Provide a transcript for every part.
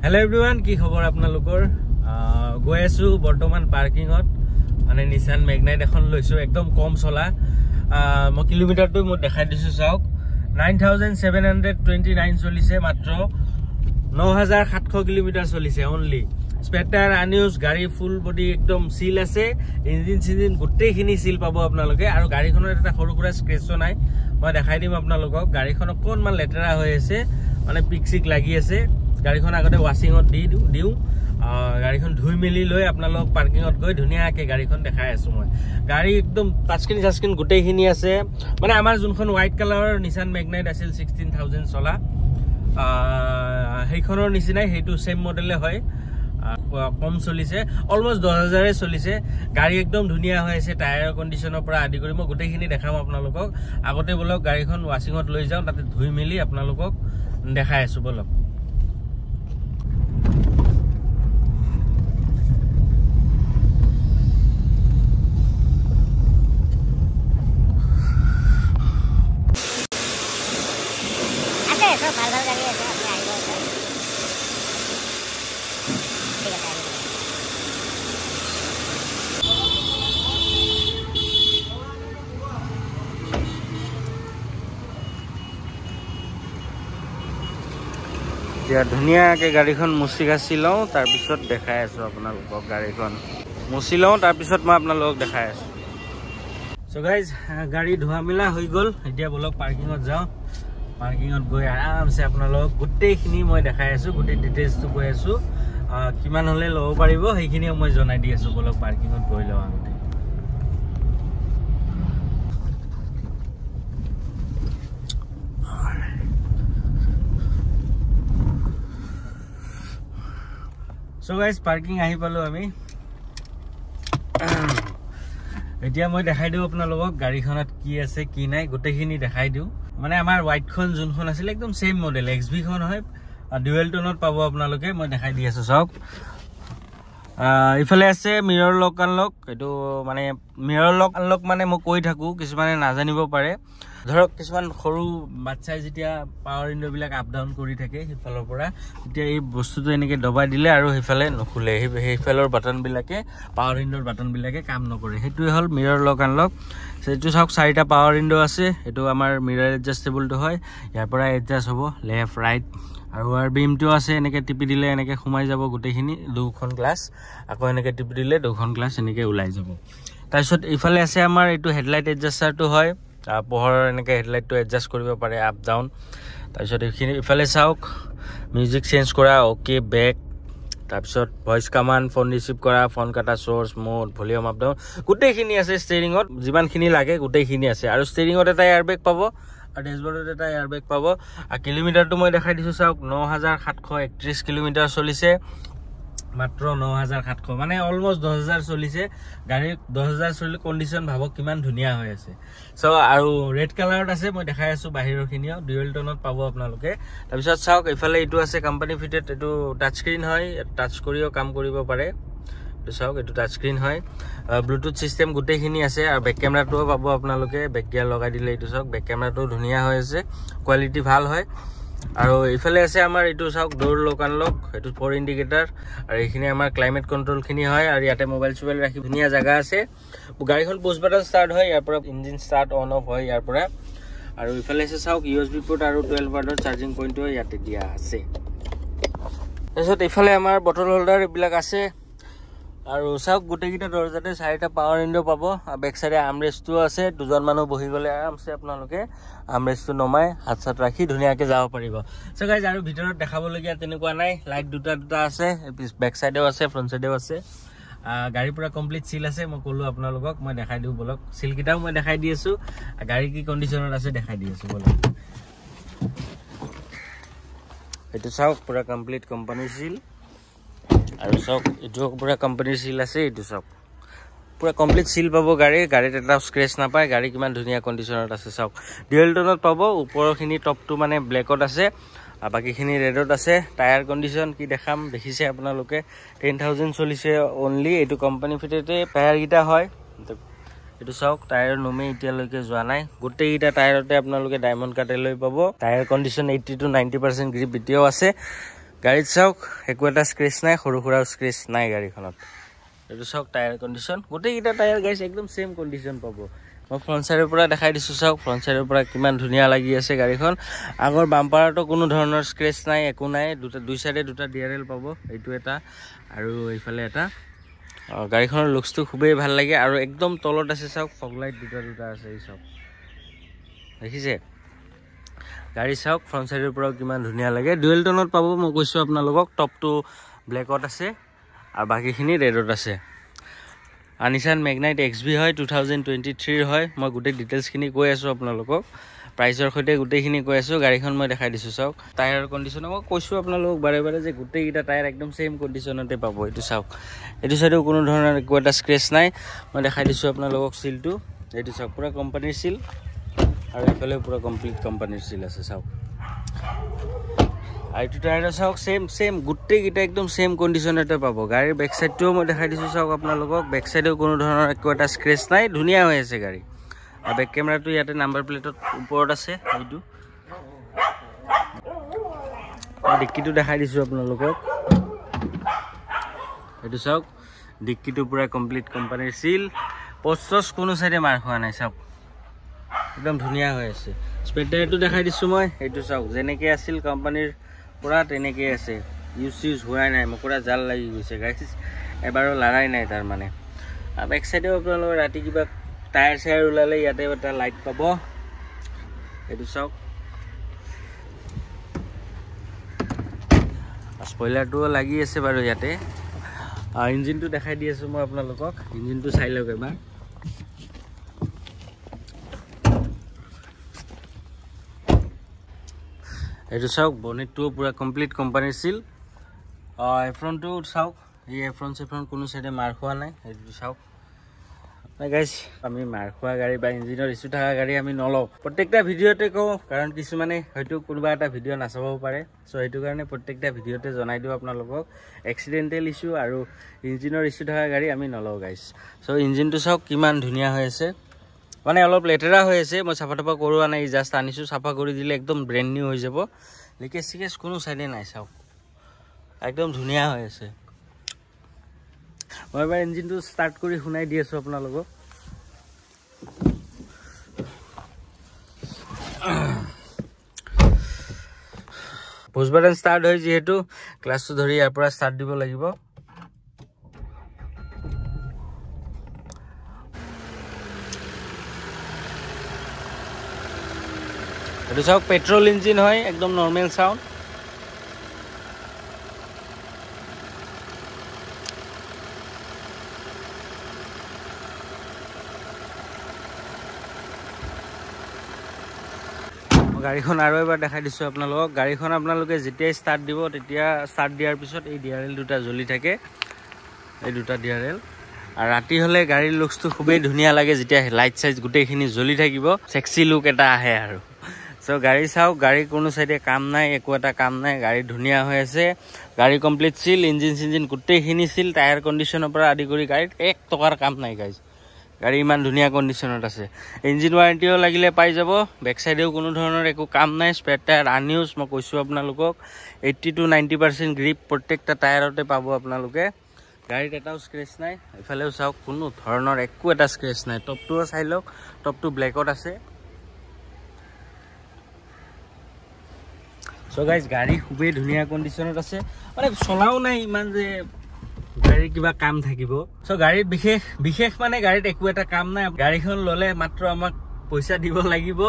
Hello everyone, কি খবৰ আপোনালোকৰ গৈ আছো বৰ্তমান পাৰ্কিংত মানে নিসান মেগনাইট এখন লৈছো একদম কম চলা মই কিলোমিটাৰটো মই দেখাই দিছো চাওক 9729 চলিছে মাত্ৰ 9700 কিলোমিটাৰ চলিছে অনলি স্পেটাৰ আনিউজ গাড়ী ফুল বডি একদম সিল আছে ইঞ্জিন গোটেইখিনি সিল পাব আপোনালোকে আৰু গাড়ীখনৰ এটা সৰু সুৰা স্ক্ৰেচো নাই মই দেখাই দিম আপোনালোকক গাড়ীখন অকনমান লেতেৰা হৈ আছে মানে পিকচিক লাগি আছে গাড়ীখন আগতে ওয়াশিংত দিউ গাড়ীখন ধুই মেলি লৈ আপোনালোক পাৰ্কিংত গৈ ধুনিয়াকে গাড়ীখন দেখাই আছো মই গাড়ী একদম টাচস্ক্ৰীন গোটেইখিনি আছে মানে আমাৰ যোনখন হোৱাইট কালাৰৰ নিসান মেগনাইট আছিল 16000 চলা হেইখনৰ নিচিনাই হেইটো সেম মডেলে হয় কম চলিছে অলমোস্ট 10000 চলিছে গাড়ী একদম ধুনিয়া হৈ আছে টায়াৰ কন্ডিশনৰ পৰা আদি কৰি মই গোটেইখিনি দেখাম আপোনালোকক আগতে বলক গাড়ীখন ওয়াশিংত লৈ যাও তাতে ধুই মেলি আপোনালোকক দেখাই আছো বলক ধুনিয়াকে গাড়ীখন মুছি গাছি লওঁ তাৰ পিছত দেখাই আছো আপোনালোকক গাড়ীখন মুছি লওঁ তাৰ পিছত মই আপোনালোকক দেখাই আছো সো গাইজ গাড়ী ধোৱা মিলা হৈ গল এতিয়া বলক পাৰ্কিংত যাওঁ পাৰ্কিংত গৈ আৰামছে আপোনালোকক গোটেইখিনি মই দেখাই আছো গোটেই ডিটেইলছটো কৈ আছো কিমান হলে লব পাৰিব সেইখিনি মই জনাই দি আছো বলক পাৰ্কিংত গৈ লওঁ আগতে So guys parking ahi palo ami etia moi dekhai diu apnalogok gari khonat ki ase ki nai gotekhini dekhai diu mane amar white khon jun khon asile ekdom same model XV khon hoy dual tone pabo apnaloke moi dekhai di asu sok ifale ase mirror lock unlock etu mane mirror lock unlock mane mo koi thaku kismane na janibo pare ধৰক কিছুমান সৰু বাচ্চাই যেতিয়া power window বিলাক up down কৰি থাকে হিফালৰ পৰা এতিয়া এই বস্তুটো এনেকে দবাই দিলে আৰু হিফালে নখুলে হিফালৰ বাটন বিলাকে পাৱাৰ উইন্ডোৰ বাটন বিলাকে কাম নকৰে হেতুই হল মিৰৰ লক আনলক সেটো সক চাৰিটা পাৱাৰ উইন্ডো আছে এটো আমাৰ মিৰৰ এডজাস্টেবল টো হয় ইয়াৰ পৰা এডজাস্ট হ'ব লেফট ৰাইট আৰু আর বিমটো আছে এনেকে টিপি দিলে এনেকে খুমাই যাব গোটেইখিনি দুখন গ্লাস আকৌ এনেকে টিপি দিলে দুখন গ্লাস এনেকে ওলাই যাব তাৰপিছত ইফালে আছে আমাৰ এটো হেডলাইট এডজাস্টাৰটো হয় পোহৰ এনেকে হেডলাইট টো এডজাস্ট কৰিব পাৰে আপ ডাউন তাৰপিছত এইখিনি ইফালে চাওক মিউজিক চেঞ্জ কৰা ওকে বেক তাৰপিছত ভয়েস কমান্ড ফোন ৰিসিভ কৰা ফোন কাটা source mode volume up down গোটেইখিনি আছে ষ্টেৰিংত যিমানখিনি লাগে গোটেইখিনি আছে আৰু ষ্টেৰিংত এটা এয়াৰবেগ পাব আৰু ড্যাশবৰ্ডত এটা এয়াৰবেগ পাব আৰু কিলোমিটাৰটো মই দেখাই দিছো চাওক 9731 কিলোমিটাৰ চলিছে মাত্ৰ 9700 মানে অলমোস্ট 10000 চলিছে গাড়ী 10000 চলি কন্ডিশন ভাবক কিমান ধুনিয়া হৈ আছে সো আৰু ৰেড কালাৰত আছে মই দেখাই আছো বাহিৰৰ খিনিও ডুৱেল টোনত পাব আপোনালোকে তাৰ পিছত চাওক ইফালে এটো আছে কোম্পানী ফিটেড এটো টাচ স্ক্ৰীন হয় টাচ কৰিও কাম কৰিব পাৰে তো চাওক এটো টাচ স্ক্ৰীন হয় ব্লুটুথ সিস্টেম গোটেইখিনি আছে আৰু বেক কেমেৰাটোও পাব আপোনালোকে বেক গিয়াৰ লগাই দিলে এটো চাওক বেক কেমেৰাটো ধুনিয়া হৈ আছে কোৱালিটি ভাল হয় আৰু ইফালে আছে আমাৰ এটো চাওক ডোৰ লক আনলক এটো ফৰ ইন্ডিকেটৰ আৰু এইখিনি আমাৰ ক্লাইমেট কন্ট্ৰোল খিনি হয় আৰু ইয়াতে মোবাইল চুবেল ৰাখি ধুনিয়া জায়গা আছে গাড়ীখন পুশ বাটন স্টাৰ্ট হয় ইয়াৰ পৰা ইঞ্জিন স্টাৰ্ট অন অফ হয় ইয়াৰ পৰা আৰু ইফালে আছে চাওক USB পোৰ্ট আৰু 12 ওয়াটৰ চাৰ্জিং পইণ্টও ইয়াতে দিয়া আছে তাৰপিছত ইফালে আমাৰ বটল হোল্ডাৰ এইবিলাক আছে আৰু চাওক গোটেইকিটা দৰজাতে চাৰিটা পাৱাৰ উইন্ডো পাব বেক সাইডে আৰ্মৰেষ্টটো আছে দুজন মানুহ বহি গলে আৰামছে আপোনালোকে আৰ্মৰেষ্টটো নমাই হাত সাত ৰাখি ধুনিয়াকে যাব পাৰিব সো গাইজ আৰু ভিতৰত দেখাবলগীয়া তেনেকুৱা নাই লাইট দুটা আছে বেক সাইডেও আছে ফ্ৰন্ট সাইডেও আছে গাড়ী পুৰা কমপ্লিট সিল আছে মই কলো আপোনালোকক মই দেখাই দিও বলক সিল কিটাও মই দেখাই দি আছো গাড়ী কি কন্ডিশনত আছে দেখাই দি আছো বলক এটো চাওক পুৰা কমপ্লিট কোম্পানী সিল আৰু সব এটো পুৰা কোম্পানী সিল আছে এটো সব পুৰা কমপ্লিট সিল পাব গাড়ীত এটা স্ক্ৰেচ না পায় গাড়ী কিমান ধুনিয়া কন্ডিশনত আছে সব ডুৱেল টোনত পাব ওপৰখিনি টপটো মানে ব্লেকত আছে আৰু বাকিখিনি ৰেডত আছে টায়াৰ কন্ডিশন কি দেখাম দেখিছে আপোনালোকে 10000 চলিছে অনলি এটো কোম্পানী ফিটেডে টায়াৰ গিটা হয় এটো চাওক টায়াৰ নমে এতিয়া লৈকে যোৱা নাই গোটেইটা টায়াৰতে আপোনালোকে ডায়মন্ড কাটে লৈ পাব টায়াৰ কন্ডিশন 80 to 90% গ্ৰিপ এতিয়াও আছে গাড়ীত চাওক একো এটা স্ক্ৰেচ নাই, সৰু সুৰা স্ক্ৰেচ নাই গাড়ীখনত। এইটো চাওক টায়াৰ কণ্ডিশ্যন, গোটেইকেইটা টায়াৰ গাইছ একদম ছেইম কণ্ডিশ্যন পাব। মই ফ্ৰণ্ট চাইডৰ পৰা দেখাই দিছোঁ, চাওক ফ্ৰণ্ট চাইডৰ পৰা কিমান ধুনীয়া লাগি আছে গাড়ীখন। আগৰ বাম্পাৰতো কোনো ধৰণৰ স্ক্ৰেচ নাই, একো নাই। দুই চাইডে দুটা DRL পাব, এইটো এটা আৰু এইফালে এটা। গাড়ীখনৰ লুকছটো খুবেই ভাল লাগে আৰু একদম তলত আছে চাওক ফগ লাইট দুটা আছে, এই চাওক দেখিছে। গাড়ী চাওক ফ্ৰণ্ট চাইডৰ পৰাও কিমান ধুনীয়া লাগে। ডুৱেল টনত পাব, মই কৈছোঁ আপোনালোকক। টপটো ব্লেকত আছে আৰু বাকীখিনি ৰেডত আছে। নিছান মেগনাইট XV হয়, 2023 হয়। মই গোটেই ডিটেইলছখিনি কৈ আছোঁ আপোনালোকক, প্ৰাইচৰ সৈতে গোটেইখিনি কৈ আছোঁ। গাড়ীখন মই দেখাই দিছোঁ চাওক। টায়াৰ কণ্ডিশ্যন মই কৈছোঁ আপোনালোকক বাৰে বাৰে যে গোটেইকেইটা টায়াৰ একদম ছেইম কণ্ডিশ্যনতে পাব। এইটো চাওক, এইটো চাইডেও কোনো ধৰণৰ একো এটা স্ক্ৰেচ নাই। মই দেখাই দিছোঁ আপোনালোকক চিলটো, এইটো চাওক পূৰা কোম্পানীৰ চিল আৰু এইফালেও পূৰা কমপ্লিট কোম্পানীৰ চিল আছে চাওক। আৰু এইটো টায়াৰ চাওক ছেইম গোটেইকেইটা একদম ছেইম কণ্ডিশ্যনতে পাব। গাড়ীৰ বেক চাইডটোও মই দেখাই দিছোঁ চাওক আপোনালোকক। বেক চাইডেও কোনো ধৰণৰ একো এটা স্ক্ৰেচ নাই, ধুনীয়া হৈ আছে গাড়ী। আৰু বেক কেমেৰাটো ইয়াতে নাম্বাৰ প্লেটত ওপৰত আছে। এইটো ডিক্কিটো দেখাই দিছোঁ আপোনালোকক, এইটো চাওক ডিক্কিটো পূৰা কমপ্লিট কোম্পানীৰ চিল। পষ্ট কোনো চাইডে মাৰ খোৱা নাই চাওক, একদম ধুনীয়া হৈ আছে। স্পেৰ টায়াৰটো দেখাই দিছোঁ মই, এইটো চাওক যেনেকৈ আছিল কোম্পানীৰ পূৰা তেনেকৈ আছে, ইউজ হোৱাই নাই। মোৰ পূৰা জাল লাগি গৈছে গাইছ, এবাৰো লৰাই নাই তাৰমানে। আৰু বেক চাইডেও আপোনালোকৰ ৰাতি কিবা টায়াৰ চায়াৰ ওলালে ইয়াতে এটা লাইট পাব, এইটো চাওক। স্পইলাৰটোও লাগি আছে বাৰু ইয়াতে। ইঞ্জিনটো দেখাই দি আছোঁ মই আপোনালোকক, ইঞ্জিনটো চাই লওক এবাৰ। এইটো চাওক বনেটটোও পূৰা কমপ্লিট কোম্পানীৰ চিল। এফ্ৰনটো চাওক, এই এফ্ৰন চেফ্ৰন কোনো চাইডে মাৰ খোৱা নাই। এইটো চাওক গাইছ, আমি মাৰ খোৱা গাড়ী বা ইঞ্জিনৰ ইছ্যু থকা গাড়ী আমি নলওঁ। প্ৰত্যেকটা ভিডিঅ'তে কওঁ, কাৰণ কিছুমানে হয়তো কোনোবা এটা ভিডিঅ' নাচাবও পাৰে। চ' সেইটো কাৰণে প্ৰত্যেকটা ভিডিঅ'তে জনাই দিওঁ আপোনালোকক, এক্সিডেণ্টেল ইছ্যু আৰু ইঞ্জিনৰ ইছ্যু থকা গাড়ী আমি নলওঁ গাইছ। চ' ইঞ্জিনটো চাওক কিমান ধুনীয়া হৈ আছে, মানে অলপ লেতেৰা হৈ আছে। মই চাফা তাফা কৰোৱা নাই, জাষ্ট আনিছোঁ। চাফা কৰি দিলে একদম ব্ৰেণ্ড নিউ হৈ যাব। লিকেজ চিকেজ কোনো চাইডে নাই চাওক, একদম ধুনীয়া হৈ আছে। মই এবাৰ ইঞ্জিনটো ষ্টাৰ্ট কৰি শুনাই দি আছোঁ আপোনালোকক। পুছ বাটন ষ্টাৰ্ট হয় যিহেতু, ক্লাছটো ধৰি ইয়াৰ পৰা ষ্টাৰ্ট দিব লাগিব। এইটো চাওক পেট্ৰল ইঞ্জিন হয়, একদম নৰ্মেল চাউণ্ড। গাড়ীখন আৰু এবাৰ দেখাই দিছোঁ আপোনালোকক। গাড়ীখন আপোনালোকে যেতিয়াই ষ্টাৰ্ট দিব, তেতিয়া ষ্টাৰ্ট দিয়াৰ পিছত এই DRL দুটা জ্বলি থাকে, এই দুটা DRL। আৰু ৰাতি হ'লে গাড়ীৰ লুকছটো খুবেই ধুনীয়া লাগে, যেতিয়া লাইট চাইট গোটেইখিনি জ্বলি থাকিব, চেক্সি লুক এটা আহে আৰু। চ' গাড়ী চাওক, গাড়ী কোনো চাইডে কাম নাই, একো এটা কাম নাই। গাড়ী ধুনীয়া হৈ আছে, গাড়ী কমপ্লিট চিল, ইঞ্জিন চিঞ্জিন গোটেইখিনি চিল। টায়াৰ কণ্ডিশ্যনৰ পৰা আদি কৰি গাড়ীত 1 টকাৰ কাম নাই গাইজ। গাড়ী ইমান ধুনীয়া কণ্ডিশ্যনত আছে। ইঞ্জিন ৱাৰেণ্টিও লাগিলে পাই যাব। বেক চাইডেও কোনো ধৰণৰ একো কাম নাই। স্পেৰ টায়াৰ আনইউজ, মই কৈছোঁ আপোনালোকক। 80 to 90% গ্ৰিপ প্ৰত্যেকটা টায়াৰতে পাব আপোনালোকে। গাড়ীত এটাও স্ক্ৰেচ নাই। এইফালেও চাওক, কোনো ধৰণৰ একো এটা স্ক্ৰেচ নাই। টপটোও চাই লওক, টপটো ব্লেকত আছে। চ' গাইজ গাড়ী খুবেই ধুনীয়া কণ্ডিশ্যনত আছে, মানে চলাও নাই ইমান যে গাড়ীৰ কিবা কাম থাকিব। চ' গাড়ীত বিশেষ মানে গাড়ীত একো এটা কাম নাই। গাড়ীখন ল'লে মাত্ৰ আমাক পইচা দিব লাগিব,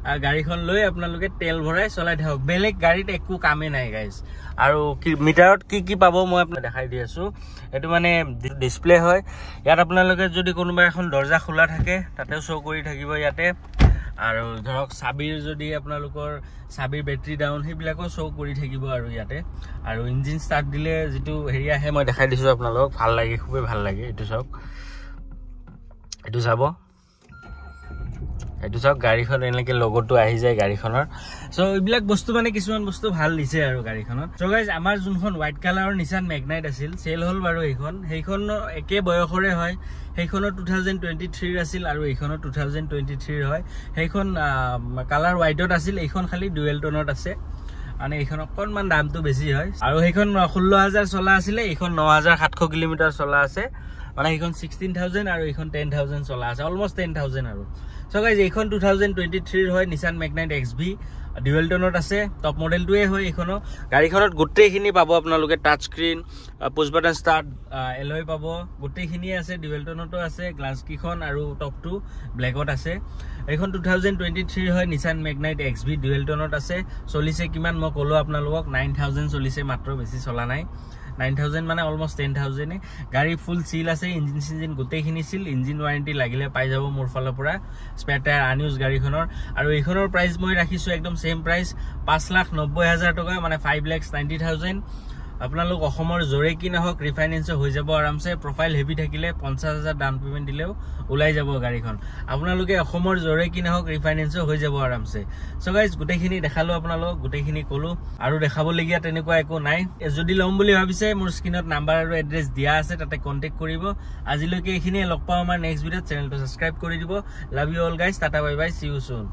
আৰু গাড়ীখন লৈ আপোনালোকে তেল ভৰাই চলাই থাকক। বেলেগ গাড়ীত একো কামেই নাই গাইজ। আৰু মিটাৰত কি পাব মই আপোনাক দেখাই দি আছোঁ। এইটো মানে ডিছপ্লে হয়। ইয়াত আপোনালোকে যদি কোনোবা এখন দৰ্জা খোলা থাকে, তাতেও শ্ব' কৰি থাকিব ইয়াতে। আৰু ধৰক চাবিৰ যদি আপোনালোকৰ চাবিৰ বেটাৰী ডাউন, সেইবিলাকো শ্ব' কৰি থাকিব আৰু ইয়াতে। আৰু ইঞ্জিন ষ্টাৰ্ট দিলে যিটো হেৰি আহে, মই দেখাই দিছোঁ আপোনালোকক। ভাল লাগে, খুবেই ভাল লাগে। এইটো চাওক, এইটো চাব, এইটো চাওক। গাড়ীখন এনেকৈ লগতো আহি যায় গাড়ীখনৰ। চ' এইবিলাক বস্তু মানে কিছুমান বস্তু ভাল দিছে আৰু গাড়ীখনত। চ' গাইজ আমাৰ যোনখন হোৱাইট কালাৰৰ নিছান মেগনাইট আছিল, চেল হ'ল বাৰু সেইখন একে বয়সৰে হয়। সেইখনো 2023 আছিল আৰু এইখনো 2023 হয়। সেইখন কালাৰ হোৱাইটত আছিল, এইখন খালি ডুৱেল টনত আছে। মানে এইখন অকণমান দামটো বেছি হয় আৰু সেইখন 16,000 চলা আছিলে এইখন 9,700 কিলোমিটাৰ চলা আছে মানে এইখন 16,000 আৰু এইখন 10,000 চলা আছে অলমোস্ট 10,000 আৰু সো গাইজ এইখন 2023 হয় নিসান মেগনাইট XV ডুৱেল টোনত আছে টপ মডেলটোৱে হয় এইখনো গাড়ীখনত গোটেইখিনি পাব আপোনালোকে touch screen push button start alloy পাব গোটেইখিনি আছে ডুৱেল টোনতো আছে গ্লাছ কিখন আৰু টপটো ব্লেকত আছে এইখন 2023 হয় নিসান মেগনাইট XV ডুৱেল টোনত আছে চলিছে কিমান মই কলো আপোনালোকক 9,000 চলিছে মাত্ৰ বেছি চলা নাই 9,000 মানে অলমোস্ট 10,000 গাড়ী ফুল সিল আছে ইঞ্জিন গোটেইখিনি সিল ইঞ্জিন ওয়াৰেন্টি লাগিলে পাই যাব মোৰ ফালৰ পৰা স্পেয়াৰ টায়াৰ আনইউজ গাড়ীখনৰ আৰু এইখনৰ প্ৰাইস মই ৰাখিছো একদম সেম প্ৰাইস 5,90,000 টকা মানে 5,90,000 আপোনালোক অসমৰ জৰে কি নহক ৰিফাইনেন্স হৈ যাব আৰামছে প্ৰফাইল হেভি থাকিলে 50,000 ডাউন পেমেন্ট দিলেও ওলাই যাব গাড়ীখন আপোনালোকে অসমৰ জৰে কি নহক ৰিফাইনেন্স হৈ যাব আৰামছে সো গাইজ গোটেইখিনি দেখালো আপোনালোক গোটেইখিনি কলো আৰু দেখাবলগীয়া তেনেকুৱা একো নাই যদি লম বুলি ভাবিছে মোৰ স্ক্ৰিনত নাম্বাৰ আৰু এড্ৰেছ দিয়া আছে তাতে কন্টাক্ট কৰিব আজিলৈকে এইখিনি লগ পাম আমাৰ নেক্সট ভিডিঅ'ত চেনেলটো সাবস্ক্ৰাইব কৰি দিব love you all guys tata bye bye C you soon